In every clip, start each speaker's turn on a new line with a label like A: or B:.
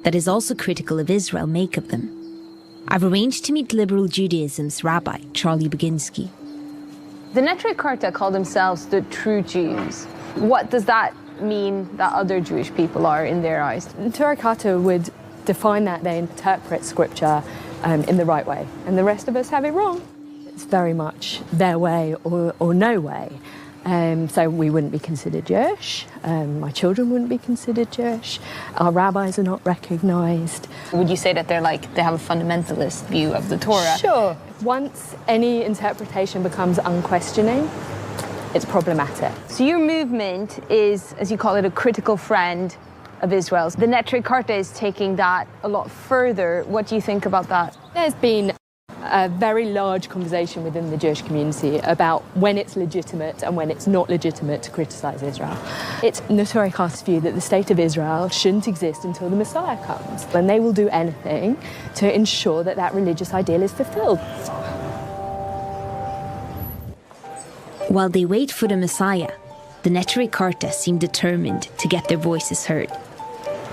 A: that is also critical of Israel make of them. I've arranged to meet liberal Judaism's rabbi, Charlie Baginski.
B: The Neturei Karta call themselves the true Jews. What does that mean that other Jewish people are in their eyes?
C: The Neturei Karta would define that they interpret scripture in the right way, and the rest of us have it wrong. It's very much their way or no way. So we wouldn't be considered Jewish, my children wouldn't be considered Jewish, our rabbis are not recognised.
B: Would you say that they have a fundamentalist view of the Torah?
C: Sure. Once any interpretation becomes unquestioning, it's problematic.
B: So your movement is, as you call it, a critical friend of Israel's. The Neturei Karta is taking that a lot further. What do you think about that?
C: There's been a very large conversation within the Jewish community about when it's legitimate and when it's not legitimate to criticise Israel. It's Neturei Karta's view that the state of Israel shouldn't exist until the Messiah comes, and they will do anything to ensure that that religious ideal is fulfilled.
A: While they wait for the Messiah, the Neturei Karta seem determined to get their voices heard.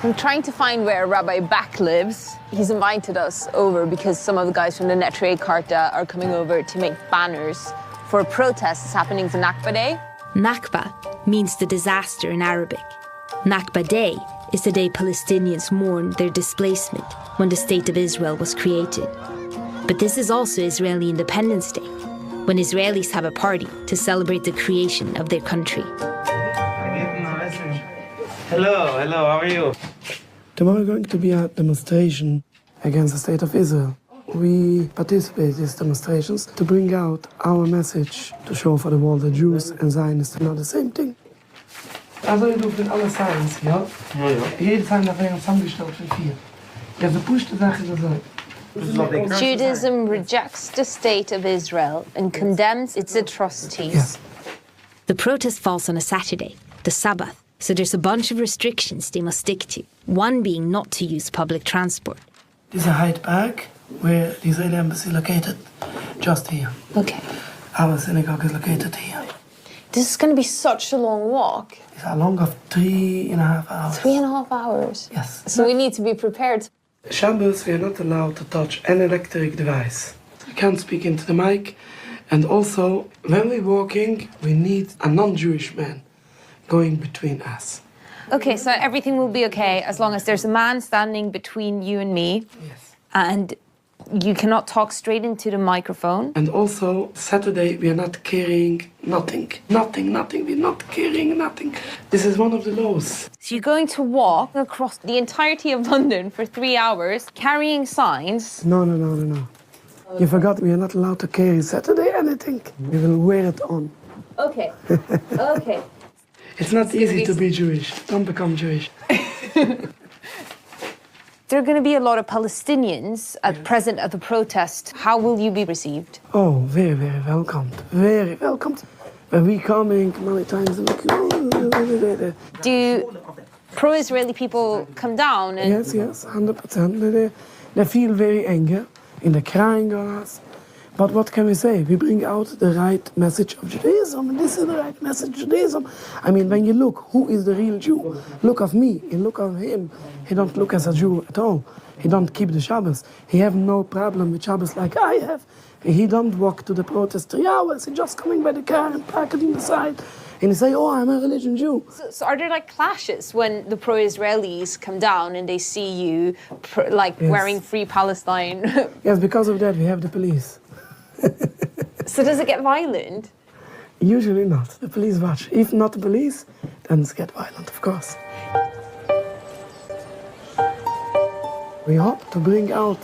B: I'm trying to find where Rabbi Back lives. He's invited us over because some of the guys from the Neturei Karta are coming over to make banners for a protest that's happening for Nakba Day.
A: Nakba means the disaster in Arabic. Nakba Day is the day Palestinians mourn their displacement when the State of Israel was created. But this is also Israeli Independence Day, when Israelis have a party to celebrate the creation of their country.
D: Hello, how are you?
E: Tomorrow we're going to be a demonstration against the state of Israel. We participate in these demonstrations to bring out our message, to show for the world that Jews and Zionists are not the same thing. Also, je doet met alle signs, ja?
D: Ja, ja.
E: Jede sign dat we samengesteld van 4. Je hebt de push te zeggen dat
B: Judaism rejects the state of Israel and condemns its atrocities.
E: Yes.
A: The protest falls on a Saturday, the Sabbath, so there's a bunch of restrictions they must stick to, one being not to use public transport.
E: This is a Hyde Park, where the Israeli embassy is located, just here.
B: Okay.
E: Our synagogue is located here.
B: This is going to be such a long walk.
E: It's a long of 3.5 hours.
B: 3.5 hours?
E: Yes.
B: So we need to be prepared.
E: Shabbos, we are not allowed to touch an electric device. We can't speak into the mic. And also, when we're walking, we need a non-Jewish man going between us.
B: Okay, so everything will be okay as long as there's a man standing between you and me.
E: Yes.
B: And you cannot talk straight into the microphone.
E: And also, Saturday, we are not carrying nothing. Nothing. We're not carrying nothing. This is one of the laws.
B: So you're going to walk across the entirety of London for 3 hours, carrying signs.
E: No. You forgot we are not allowed to carry Saturday anything. We will wear it on.
B: Okay.
E: It's not easy to be Jewish. Don't become Jewish.
B: There are going to be a lot of Palestinians present at the protest. How will you be received?
E: Oh, very, very welcomed. Very welcomed. When we coming many times,
B: Do pro-Israeli people come down? And
E: Yes, 100%. They feel very angry in the crying glass. But what can we say? We bring out the right message of Judaism, and this is the right message of Judaism. I mean, when you look, who is the real Jew? Look of me, and look of him. He don't look as a Jew at all. He don't keep the Shabbos. He have no problem with Shabbos like I have. He don't walk to the protest 3 hours. He just coming by the car and park it in the side. And he say, oh, I'm a religious Jew.
B: So are there clashes when the pro-Israelis come down and they see you wearing Free Palestine?
E: Yes, because of that we have the police.
B: So does it get violent?
E: Usually not. The police watch. If not the police, then it's get violent, of course. We hope to bring out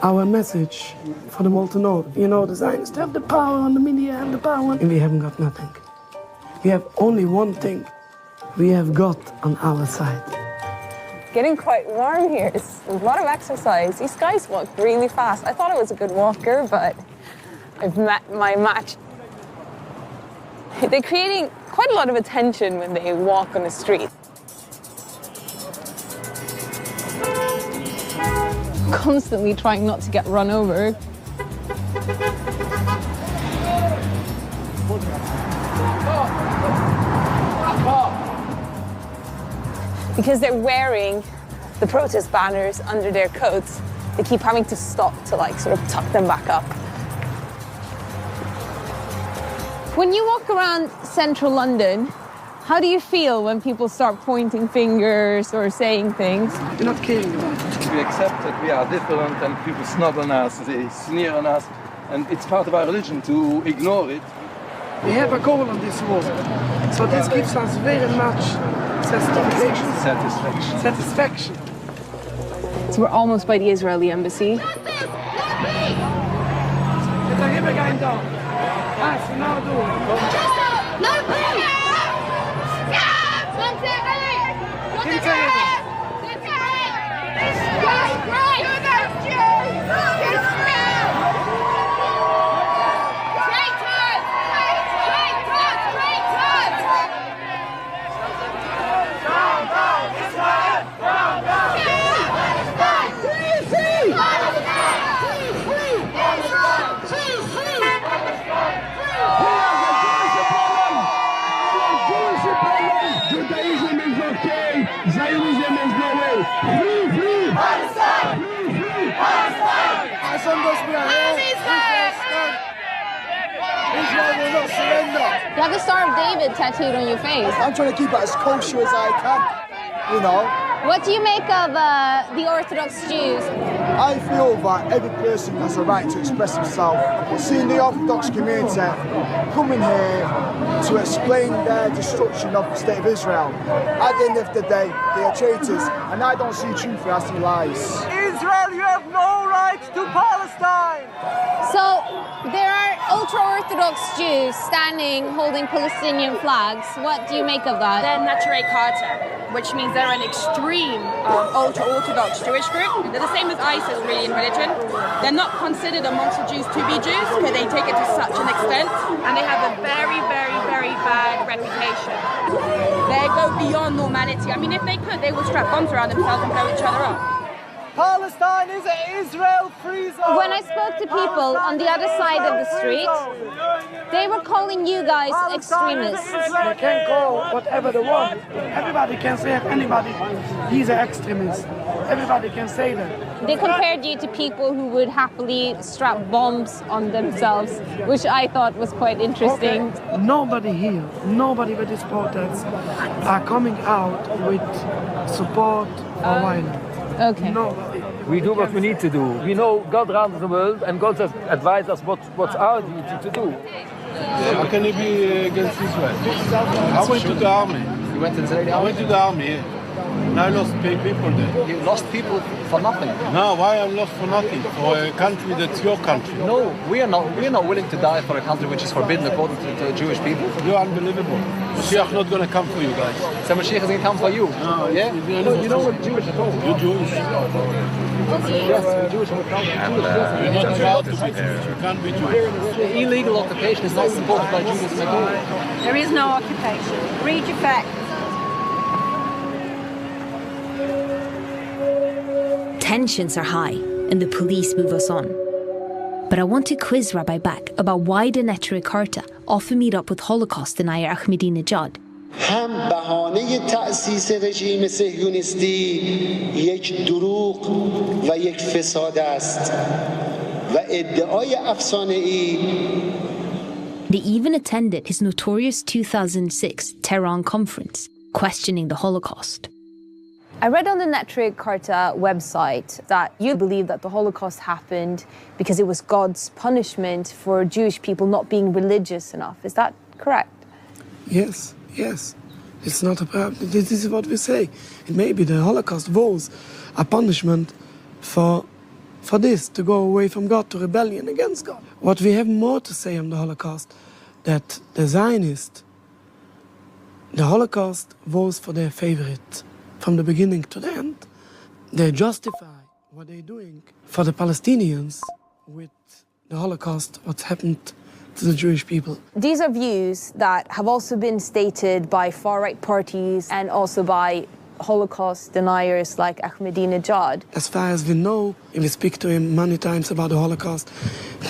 E: our message for the world to know. You know, the Zionists have the power on the media and the power. And we haven't got nothing. We have only one thing. We have God on our side.
B: Getting quite warm here. It's a lot of exercise. These guys walk really fast. I thought I was a good walker, but I've met my match. They're creating quite a lot of attention when they walk on the street. Constantly trying not to get run over. Because they're wearing the protest banners under their coats, they keep having to stop to like sort of tuck them back up. When you walk around central London, how do you feel when people start pointing fingers or saying things?
E: You're not caring about it.
F: We accept that we are different and people snub on us, they sneer on us, and it's part of our religion to ignore it.
E: We have a goal on this war, so this gives us very much satisfaction.
B: So we're almost by the Israeli embassy. You have the Star of David tattooed on your face.
G: I'm trying to keep it as kosher as I can, you know.
B: What do you make of the Orthodox Jews?
G: I feel that every person has a right to express himself. Seeing the Orthodox community coming here to explain their destruction of the State of Israel. At the end of the day, they are traitors, and I don't see truth, I see lies.
H: Israel, you have no right to Palestine!
B: So there are ultra-Orthodox Jews standing holding Palestinian flags. What do you make of that?
I: They're Neturei Karta, which means they're an extreme ultra-Orthodox Jewish group. They're the same as ISIS really in religion. They're not considered amongst the Jews to be Jews because they take it to such an extent, and they have a very, very, very bad reputation. They go beyond normality. I mean, if they could, they would strap bombs around themselves and blow each other up.
H: Palestine is an Israel-free zone.
B: When I spoke to people on the other side of the street, they were calling you guys extremists.
E: They can call whatever they want. Everybody can say if anybody, he's an extremist. Everybody can say that.
B: They compared you to people who would happily strap bombs on themselves, which I thought was quite interesting.
E: Okay. Nobody here, nobody with these protests are coming out with support for violence.
B: Okay.
E: Nobody.
F: We do what we need to do. We know God runs the world and God has advised us what's our duty to do.
J: How can you be against Israel? I went to the army.
K: You went to the Israeli
J: I went to the army, and I lost people there.
K: You lost people for nothing.
J: No, why I'm lost for nothing? For a country that's your country.
K: No, we are not willing to die for a country which is forbidden according to Jewish people.
J: You're unbelievable. Mashiach not going to come for you guys.
K: So Mashiach is going to come for you.
J: No,
K: yeah? No, you know what Jewish at all.
J: You're Jewish.
K: Yes, we're Jewish.
J: You're not allowed to be Jewish. You can't be Jewish.
K: The illegal occupation is not supported by Judaism at all.
I: There is no occupation. Read your facts.
A: Tensions are high and the police move us on. But I want to quiz Rabbi Back about why the Neturei Karta often meet up with Holocaust denier Ahmadinejad.
L: هم بهانه تأسیس رژیم صهیونیستی یک دروغ و یک فساد است و ادعای افسانه‌ای.
A: They even attended his notorious 2006 Tehran conference, questioning the Holocaust.
B: I read on the Neturei Karta website that you believe that the Holocaust happened because it was God's punishment for Jewish people not being religious enough. Is that correct?
E: Yes. Yes, it's not a problem. This is what we say. It may be the Holocaust was a punishment for this, to go away from God, to rebellion against God. What we have more to say on the Holocaust, that the Zionists, the Holocaust was for their favorite from the beginning to the end. They justify what they're doing for the Palestinians with the Holocaust, what's happened to the Jewish people.
B: These are views that have also been stated by far-right parties and also by Holocaust deniers like Ahmadinejad.
E: As far as we know, if we speak to him many times about the Holocaust,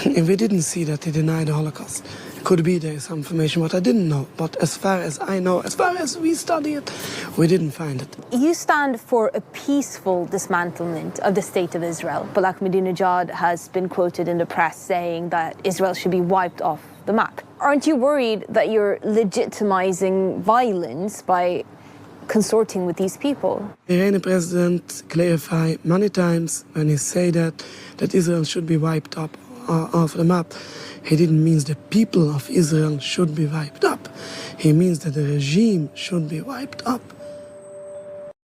E: and we didn't see that he denied the Holocaust. Could be there is some information what I didn't know, but as far as I know, as far as we study it, we didn't find it.
B: You stand for a peaceful dismantlement of the state of Israel, but Ahmadinejad has been quoted in the press saying that Israel should be wiped off the map. Aren't you worried that you're legitimizing violence by consorting with these people?
E: The Iranian president clarified many times when he said that Israel should be wiped up off the map. He didn't mean the people of Israel should be wiped up. He means that the regime should be wiped up.